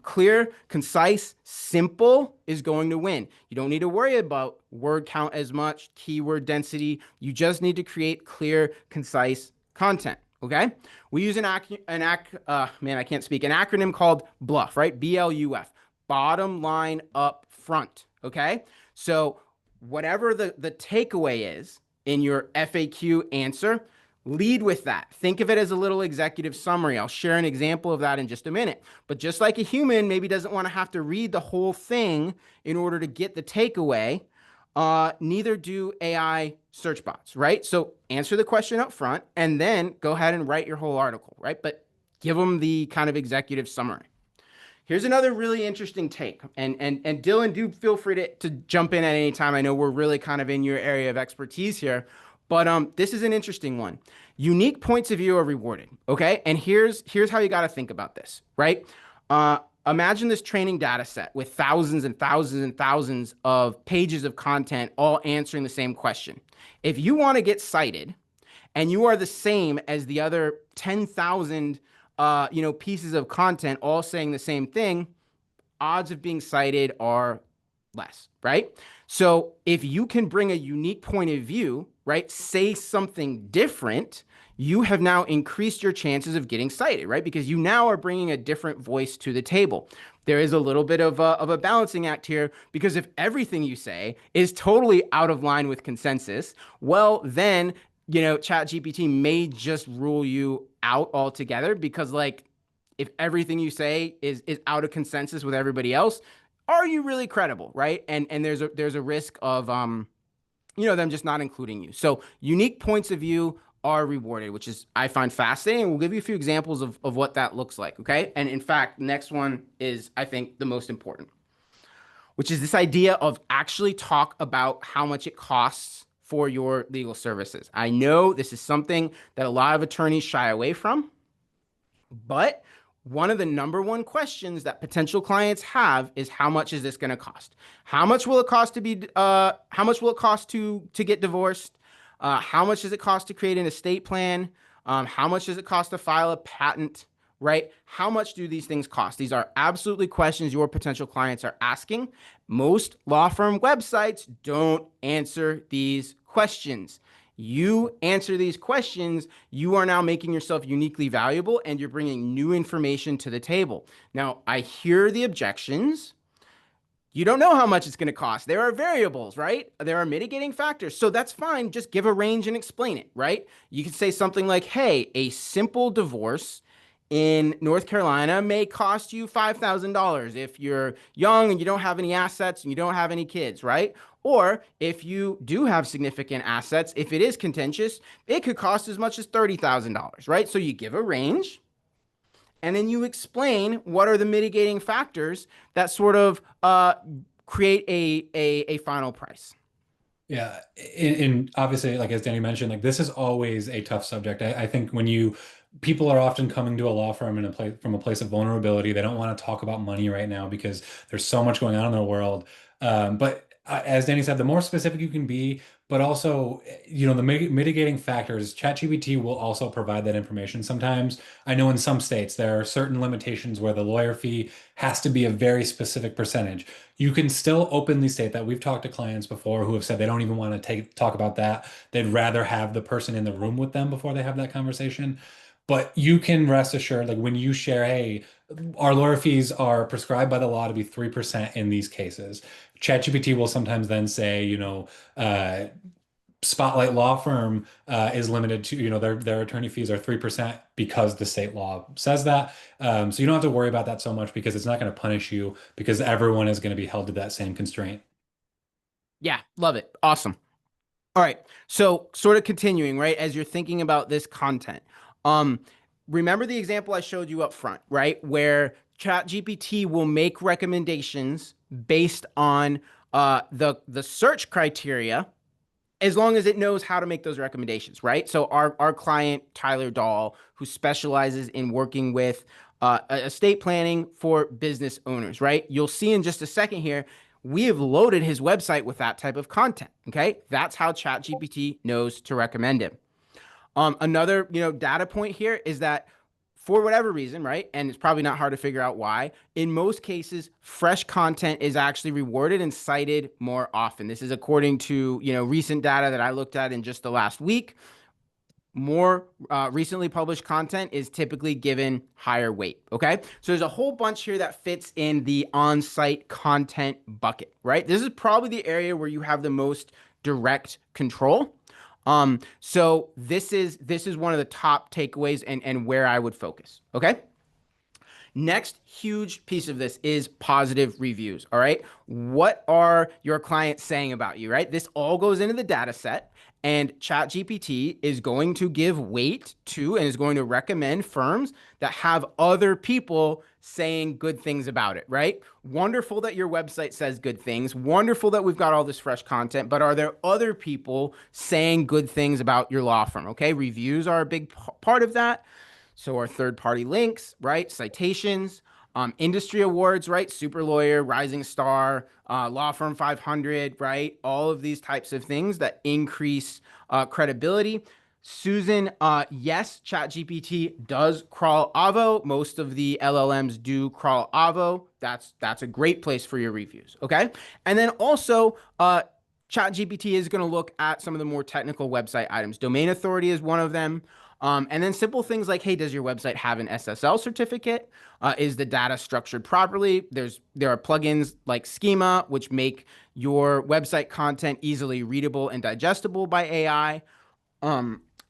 Clear, concise, simple is going to win. You don't need to worry about word count as much, keyword density. You just need to create clear, concise content. Okay. We use an acronym called BLUF, right? BLUF, bottom line up front. Okay. So whatever the takeaway is in your FAQ answer, lead with that. Think of it as a little executive summary. I'll share an example of that in just a minute. But just like a human maybe doesn't want to have to read the whole thing in order to get the takeaway, neither do AI search bots, right? So answer the question up front and then go ahead and write your whole article, right? But give them the kind of executive summary. Here's another really interesting take. And Dylan, do feel free to jump in at any time. I know we're really kind of in your area of expertise here. But this is an interesting one. Unique points of view are rewarded, okay? And here's how you got to think about this, right? Imagine this training data set with thousands and thousands and thousands of pages of content all answering the same question. If you want to get cited and you are the same as the other 10,000 pieces of content all saying the same thing, odds of being cited are less, right? So if you can bring a unique point of view, right, say something different, you have now increased your chances of getting cited, right? Because you now are bringing a different voice to the table. There is a little bit of a balancing act here, because if everything you say is totally out of line with consensus, well, then, ChatGPT may just rule you out altogether, because like, if everything you say is out of consensus with everybody else, are you really credible, right? And there's a risk of them just not including you. So unique points of view are rewarded, which is I find fascinating. We'll give you a few examples of what that looks like, okay? And in fact, the next one is, I think, the most important, which is this idea of actually talk about how much it costs for your legal services. I know this is something that a lot of attorneys shy away from, but one of the number one questions that potential clients have is, how much is this going to cost? How much will it cost to get divorced? How much does it cost to create an estate plan? How much does it cost to file a patent, right? How much do these things cost? These are absolutely questions your potential clients are asking. Most law firm websites don't answer these questions. You answer these questions, you are now making yourself uniquely valuable, and you're bringing new information to the table. Now, I hear the objections. You don't know how much it's going to cost. There are variables, right? There are mitigating factors. So that's fine. Just give a range and explain it, right? You can say something like, hey, a simple divorce in North Carolina may cost you $5,000 if you're young and you don't have any assets and you don't have any kids, right? Or if you do have significant assets, if it is contentious, it could cost as much as $30,000, right? So you give a range, and then you explain what are the mitigating factors that sort of create a final price. Yeah, and obviously, like as Danny mentioned, like this is always a tough subject. I think when people are often coming to a law firm from a place of vulnerability. They don't want to talk about money right now because there's so much going on in their world. But as Danny said, the more specific you can be, but also, the mitigating factors, ChatGPT will also provide that information sometimes. I know in some states there are certain limitations where the lawyer fee has to be a very specific percentage. You can still openly state that. We've talked to clients before who have said they don't even want to talk about that. They'd rather have the person in the room with them before they have that conversation. But you can rest assured, like when you share, hey, our lawyer fees are prescribed by the law to be 3% in these cases. ChatGPT will sometimes then say, Spotlight Law Firm is limited to, their attorney fees are 3% because the state law says that. So you don't have to worry about that so much because it's not going to punish you because everyone is going to be held to that same constraint. Yeah, love it. Awesome. All right. So sort of continuing, right? As you're thinking about this content, um, remember the example I showed you up front, right? Where ChatGPT will make recommendations based on the search criteria as long as it knows how to make those recommendations, right? So our client Tyler Dahl, who specializes in working with estate planning for business owners, right? You'll see in just a second here, we have loaded his website with that type of content. Okay, that's how ChatGPT knows to recommend him. Another data point here is that for whatever reason, right? And it's probably not hard to figure out why. In most cases, fresh content is actually rewarded and cited more often. This is according to recent data that I looked at in just the last week. More recently published content is typically given higher weight. Okay, so there's a whole bunch here that fits in the on-site content bucket, right? This is probably the area where you have the most direct control. So this is one of the top takeaways and where I would focus. Okay. Next huge piece of this is positive reviews. All right. What are your clients saying about you? Right. This all goes into the data set, and ChatGPT is going to give weight to and is going to recommend firms that have other people saying good things about it. Right. Wonderful that your website says good things. Wonderful that we've got all this fresh content, but are there other people saying good things about your law firm? Okay. Reviews are a big part of that. So our third party links, right? Citations, industry awards, right? Super Lawyer, Rising Star, Law Firm 500, right? All of these types of things that increase credibility. Susan, yes, ChatGPT does crawl Avo. Most of the LLMs do crawl Avo. That's a great place for your reviews. Okay, and then also, ChatGPT is going to look at some of the more technical website items. Domain authority is one of them. And then simple things like, hey, does your website have an SSL certificate? Is the data structured properly? There are plugins like Schema, which make your website content easily readable and digestible by AI.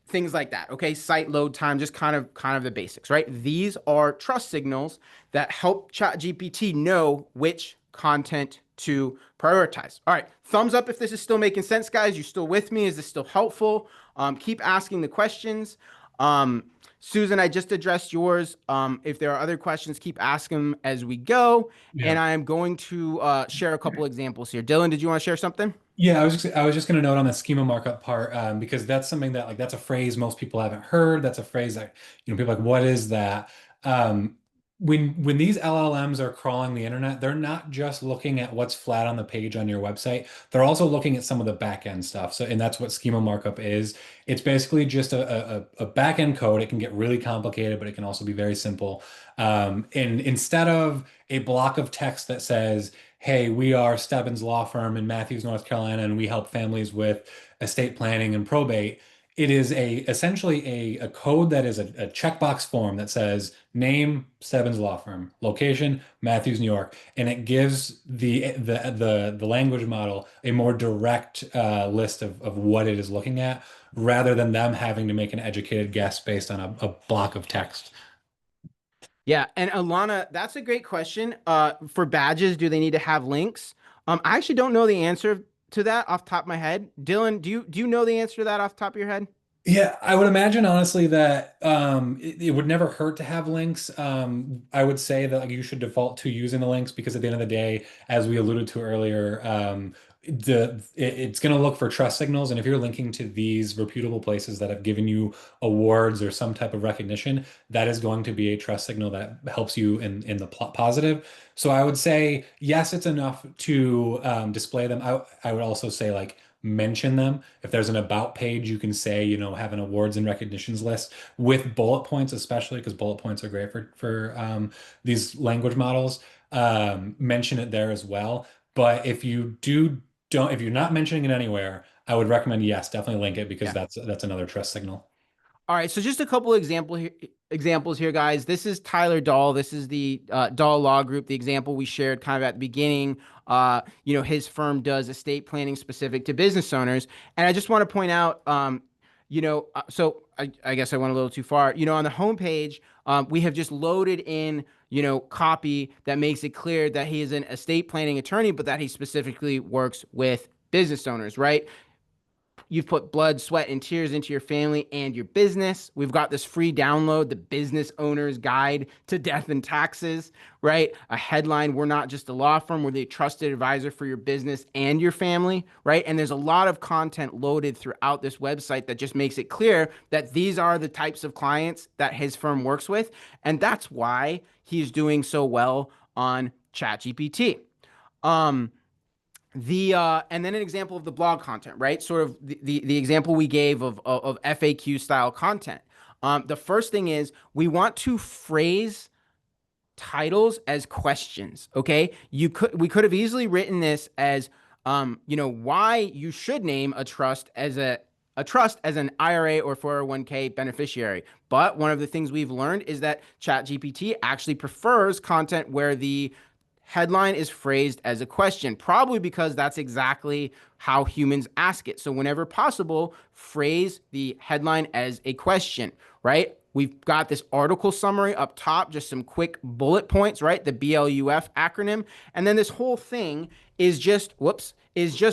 Things like that. Okay, site load time, just kind of the basics, right? These are trust signals that help ChatGPT know which content to prioritize. All right, thumbs up if this is still making sense, guys. You still with me? Is this still helpful? Keep asking the questions. Susan, I just addressed yours. If there are other questions, keep asking them as we go. Yeah. And I am going to share a couple examples here. Dylan, did you want to share something? Yeah, I was just going to note on the schema markup part because that's something that like that's a phrase most people haven't heard. That's a phrase that people are like, what is that? Um, when these LLMs are crawling the internet, they're not just looking at what's flat on the page on your website. They're also looking at some of the back end stuff. So, and that's what schema markup is. It's basically just a back end code. It can get really complicated, but it can also be very simple. And instead of a block of text that says hey, we are Stebbins Law Firm in Matthews, North Carolina, and we help families with estate planning and probate. It is essentially a code that is a checkbox form that says name Stebbins Law Firm, location Matthews, New York, and it gives the language model a more direct list of what it is looking at, rather than them having to make an educated guess based on a block of text. Yeah, and Alana, that's a great question. For badges, do they need to have links? I actually don't know the answer to that off the top of my head. Dylan, do you know the answer to that off the top of your head? Yeah, I would imagine honestly that it would never hurt to have links. I would say that like you should default to using the links because at the end of the day, as we alluded to earlier, it's going to look for trust signals, and if you're linking to these reputable places that have given you awards or some type of recognition, that is going to be a trust signal that helps you in the positive. So I would say yes, it's enough to display them. I would also say like mention them. If there's an about page, you can say, have an awards and recognitions list with bullet points, especially because bullet points are great for these language models. Mention it there as well. But if you're not mentioning it anywhere, I would recommend yes, definitely link it because Yeah. that's another trust signal. All right, so just a couple examples here, guys. This is Tyler Dahl. This is the Dahl Law Group, the example we shared kind of at the beginning. His firm does estate planning specific to business owners. And I just want to point out, so I guess I went a little too far. On the homepage, we have just loaded in, copy that makes it clear that he is an estate planning attorney, but that he specifically works with business owners, right? You've put blood, sweat, and tears into your family and your business. We've got this free download, the Business Owner's Guide to Death and Taxes, right? A headline, we're not just a law firm, we're the trusted advisor for your business and your family, right? And there's a lot of content loaded throughout this website that just makes it clear that these are the types of clients that his firm works with. And that's why he's doing so well on ChatGPT. And then an example of the blog content, right? Sort of the example we gave of FAQ style content. The first thing is we want to phrase titles as questions. Okay, we could have easily written this as why you should name a trust as an IRA or 401k beneficiary. But one of the things we've learned is that ChatGPT actually prefers content where the headline is phrased as a question, probably because that's exactly how humans ask it. So whenever possible, phrase the headline as a question, right? We've got this article summary up top, just some quick bullet points, right? The BLUF acronym. And then this whole thing is just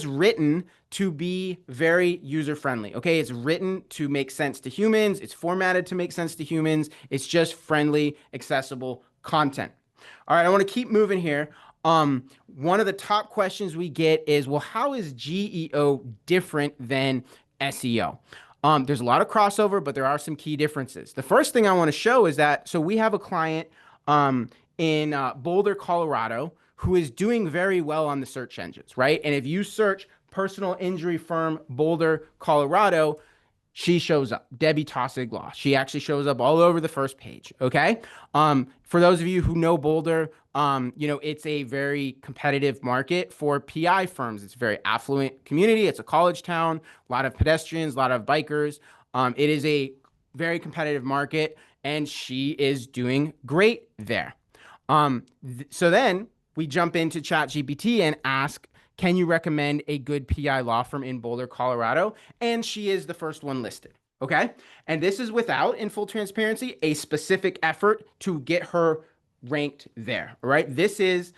written to be very user-friendly, okay? It's written to make sense to humans. It's formatted to make sense to humans. It's just friendly, accessible content. All right, I want to keep moving here. One of the top questions we get is, well, how is GEO different than SEO? There's a lot of crossover, but there are some key differences. The first thing I want to show is that, so we have a client in Boulder, Colorado, who is doing very well on the search engines, right? And if you search personal injury firm Boulder, Colorado, she shows up, Debbie Tossig Law. She actually shows up all over the first page, okay? For those of you who know Boulder, it's a very competitive market for PI firms. It's a very affluent community. It's a college town, a lot of pedestrians, a lot of bikers. It is a very competitive market, and she is doing great there. So then we jump into ChatGPT and ask, can you recommend a good PI law firm in Boulder, Colorado? And she is the first one listed, okay? And this is without, in full transparency, a specific effort to get her ranked there, all right? This is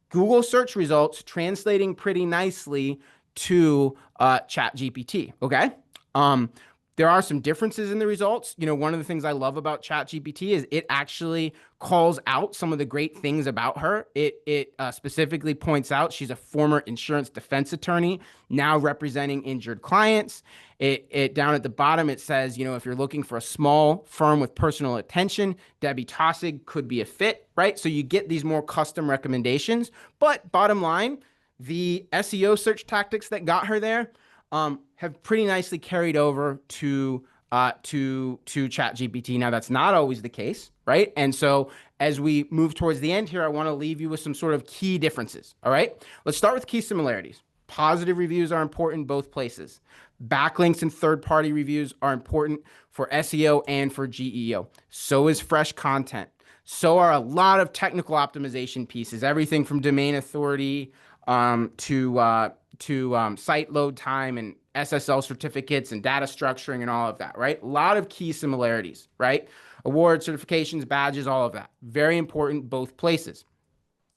Google search results translating pretty nicely to ChatGPT, okay? There are some differences in the results. One of the things I love about ChatGPT is it actually calls out some of the great things about her. It specifically points out she's a former insurance defense attorney, now representing injured clients. It down at the bottom, it says, if you're looking for a small firm with personal attention, Debbie Tossig could be a fit, right? So you get these more custom recommendations. But bottom line, the SEO search tactics that got her there have pretty nicely carried over to ChatGPT. Now, that's not always the case, right? And so as we move towards the end here, I want to leave you with some sort of key differences, all right? Let's start with key similarities. Positive reviews are important both places. Backlinks and third-party reviews are important for SEO and for GEO. So is fresh content. So are a lot of technical optimization pieces, everything from domain authority to site load time and SSL certificates and data structuring and all of that, right? A lot of key similarities, right? Awards, certifications, badges, all of that. Very important both places.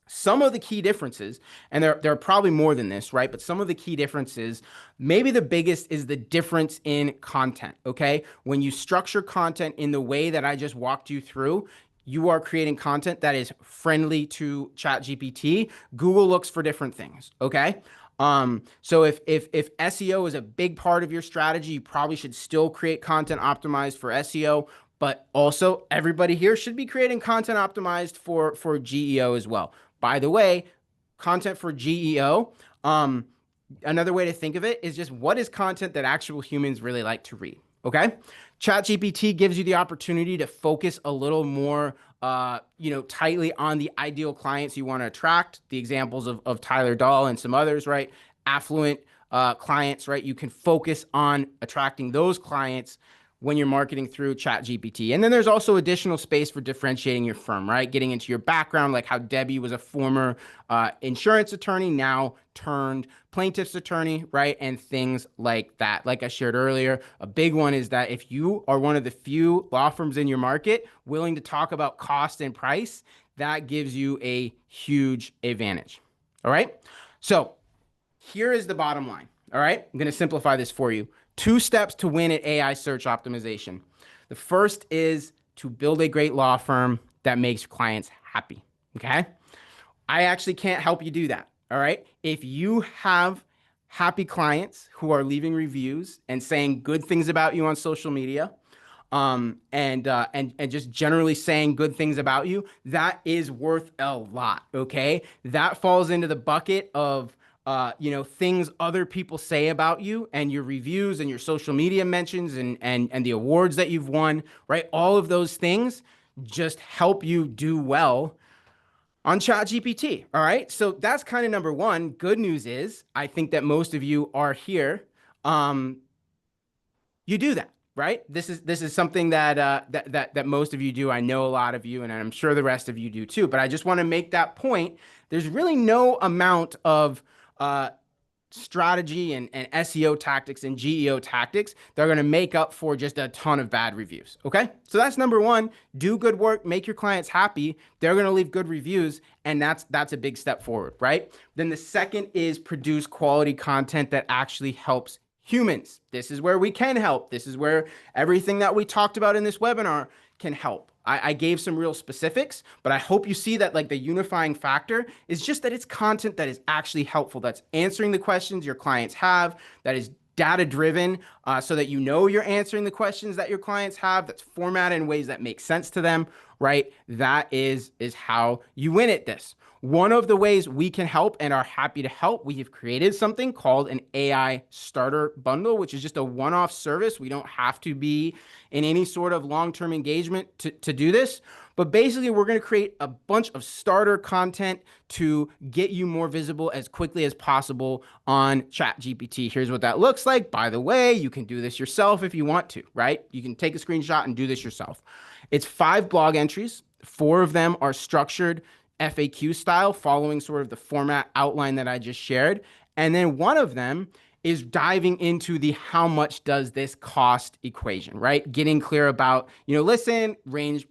Some of the key differences, and there are probably more than this, right? But some of the key differences, maybe the biggest is the difference in content, okay? When you structure content in the way that I just walked you through, you are creating content that is friendly to ChatGPT. Google looks for different things, okay? So if SEO is a big part of your strategy, you probably should still create content optimized for SEO, but also everybody here should be creating content optimized for GEO as well. By the way, content for GEO, another way to think of it is just what is content that actual humans really like to read, okay? ChatGPT gives you the opportunity to focus a little more tightly on the ideal clients you want to attract. The examples of Tyler Dahl and some others, right? Affluent clients, right? You can focus on attracting those clients when you're marketing through ChatGPT. And then there's also additional space for differentiating your firm, right? Getting into your background, like how Debbie was a former insurance attorney, now turned plaintiff's attorney, right? And things like that. Like I shared earlier, a big one is that if you are one of the few law firms in your market willing to talk about cost and price, that gives you a huge advantage. All right. So here is the bottom line. All right. I'm going to simplify this for you. 2 steps to win at AI search optimization. The first is to build a great law firm that makes clients happy. Okay. I actually can't help you do that. All right. If you have happy clients who are leaving reviews and saying good things about you on social media, and just generally saying good things about you, that is worth a lot. Okay. That falls into the bucket of things other people say about you and your reviews and your social media mentions and the awards that you've won, right? All of those things just help you do well on ChatGPT. All right. So that's kind of number one. Good news is I think that most of you are here. You do that, right? This is something that most of you do. I know a lot of you, and I'm sure the rest of you do too. But I just want to make that point. There's really no amount of strategy and SEO tactics and GEO tactics that are going to make up for just a ton of bad reviews. Okay. So that's number one. Do good work, make your clients happy. They're going to leave good reviews. And that's a big step forward, right? Then the second is produce quality content that actually helps humans. This is where we can help. This is where everything that we talked about in this webinar can help. I gave some real specifics, but I hope you see that like the unifying factor is just that it's content that is actually helpful, that's answering the questions your clients have, that is data driven, so that you know you're answering the questions that your clients have, that's formatted in ways that make sense to them, right? That is how you win at this. One of the ways we can help and are happy to help, we have created something called an AI starter bundle, which is just a one-off service. We don't have to be in any sort of long-term engagement to do this. But basically, we're going to create a bunch of starter content to get you more visible as quickly as possible on ChatGPT. Here's what that looks like. By the way, you can do this yourself if you want to, right? You can take a screenshot and do this yourself. It's 5 blog entries. 4 of them are structured FAQ style, following sort of the format outline that I just shared. And then one of them is diving into the how much does this cost equation, right? Getting clear about, listen,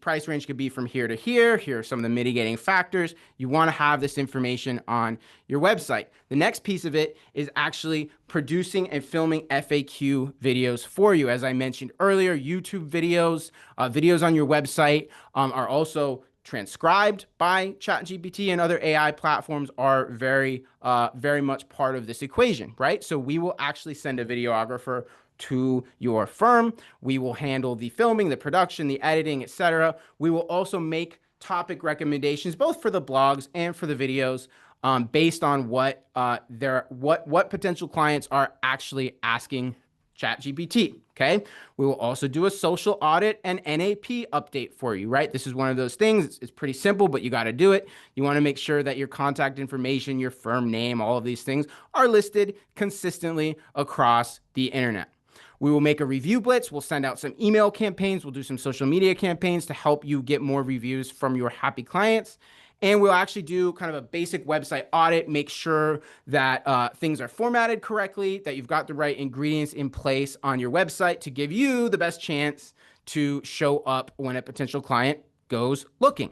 price range could be from here to here. Here are some of the mitigating factors. You want to have this information on your website. The next piece of it is actually producing and filming FAQ videos for you. As I mentioned earlier, YouTube videos, videos on your website are also transcribed by ChatGPT, and other AI platforms are very much part of this equation, right? So we will actually send a videographer to your firm. We will handle the filming, the production, the editing, etc. We will also make topic recommendations, both for the blogs and for the videos, based on what potential clients are actually asking ChatGPT. Okay. We will also do a social audit and NAP update for you, right? This is one of those things. It's pretty simple, but you got to do it. You want to make sure that your contact information, your firm name, all of these things are listed consistently across the internet. We will make a review blitz. We'll send out some email campaigns. We'll do some social media campaigns to help you get more reviews from your happy clients. And we'll actually do kind of a basic website audit, make sure that things are formatted correctly, that you've got the right ingredients in place on your website to give you the best chance to show up when a potential client goes looking.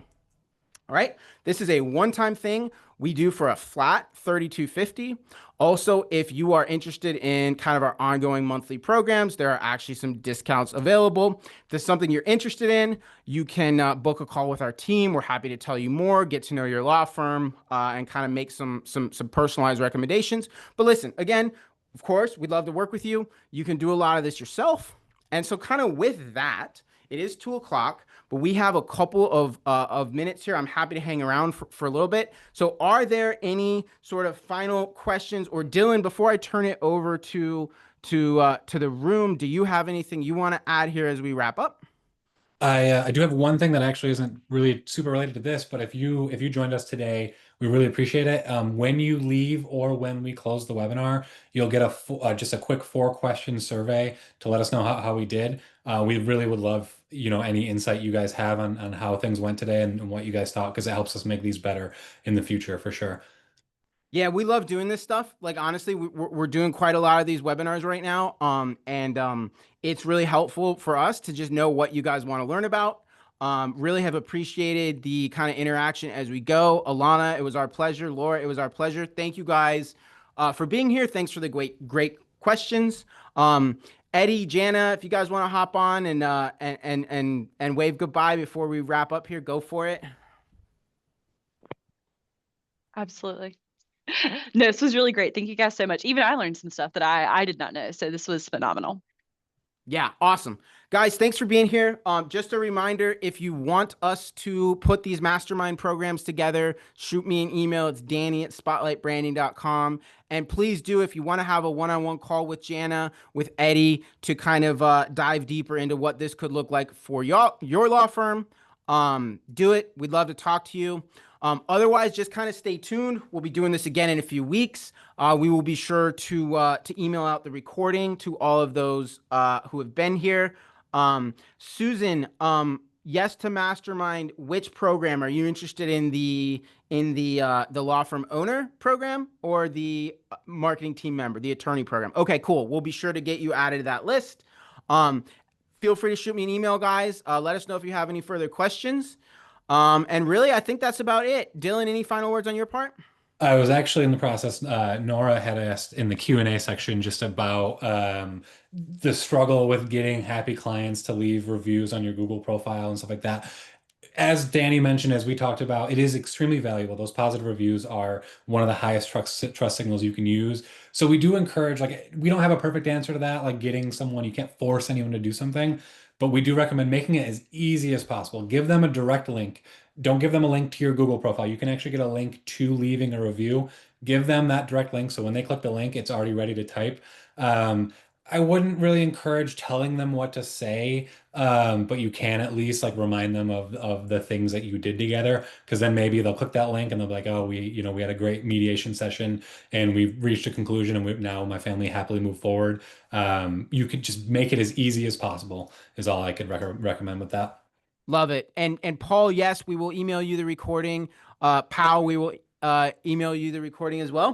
All right. This is a one-time thing we do for a flat $32.50. Also, if you are interested in kind of our ongoing monthly programs, there are actually some discounts available. If there's something you're interested in, you can book a call with our team. We're happy to tell you more, get to know your law firm, and kind of make some personalized recommendations. But listen, again, of course, we'd love to work with you. You can do a lot of this yourself. And so kind of with that, it is 2:00, but we have a couple of minutes here. I'm happy to hang around for a little bit. So are there any sort of final questions? Or Dylan, before I turn it over to the room, do you have anything you want to add here as we wrap up? I do have one thing that actually isn't really super related to this, but if you joined us today, we really appreciate it. When you leave or when we close the webinar, you'll get just a quick 4-question survey to let us know how we did. We really would love, any insight you guys have on how things went today and what you guys thought, because it helps us make these better in the future for sure. Yeah, we love doing this stuff. Like honestly, we're doing quite a lot of these webinars right now. It's really helpful for us to just know what you guys want to learn about. Really have appreciated the kind of interaction as we go. Alana, it was our pleasure. Laura, it was our pleasure. Thank you guys for being here. Thanks for the great questions. Eddie, Jana, if you guys want to hop on and wave goodbye before we wrap up here, go for it. Absolutely. No, this was really great. Thank you guys so much. Even I learned some stuff that I did not know. So this was phenomenal. Yeah, awesome. Guys, thanks for being here. Just a reminder, if you want us to put these mastermind programs together, shoot me an email. It's Danny@spotlightbranding.com. And please do, if you want to have a one-on-one call with Jana, with Eddie, to kind of dive deeper into what this could look like for your law firm, do it. We'd love to talk to you. Otherwise, just kind of stay tuned. We'll be doing this again in a few weeks. We will be sure to email out the recording to all of those who have been here. Susan, yes to mastermind. Which program are you interested in? The law firm owner program or the marketing team member, the attorney program? Okay, cool. We'll be sure to get you added to that list. Feel free to shoot me an email, guys. Let us know if you have any further questions. And really, I think that's about it. Dylan, any final words on your part? I was actually in the process. Nora had asked in the Q&A section just about the struggle with getting happy clients to leave reviews on your Google profile and stuff like that. As Danny mentioned, as we talked about, it is extremely valuable. Those positive reviews are one of the highest trust signals you can use. So we do encourage, like, we don't have a perfect answer to that, like getting someone, you can't force anyone to do something, but we do recommend making it as easy as possible. Give them a direct link. Don't give them a link to your Google profile. You can actually get a link to leaving a review. Give them that direct link. So when they click the link, it's already ready to type. I wouldn't really encourage telling them what to say, but you can at least like remind them of the things that you did together, because then maybe they'll click that link and they'll be like, oh, we had a great mediation session and we've reached a conclusion and now my family happily moved forward. You could just make it as easy as possible is all I could recommend with that. Love it. And Paul, yes, we will email you the recording. Pal, we will email you the recording as well.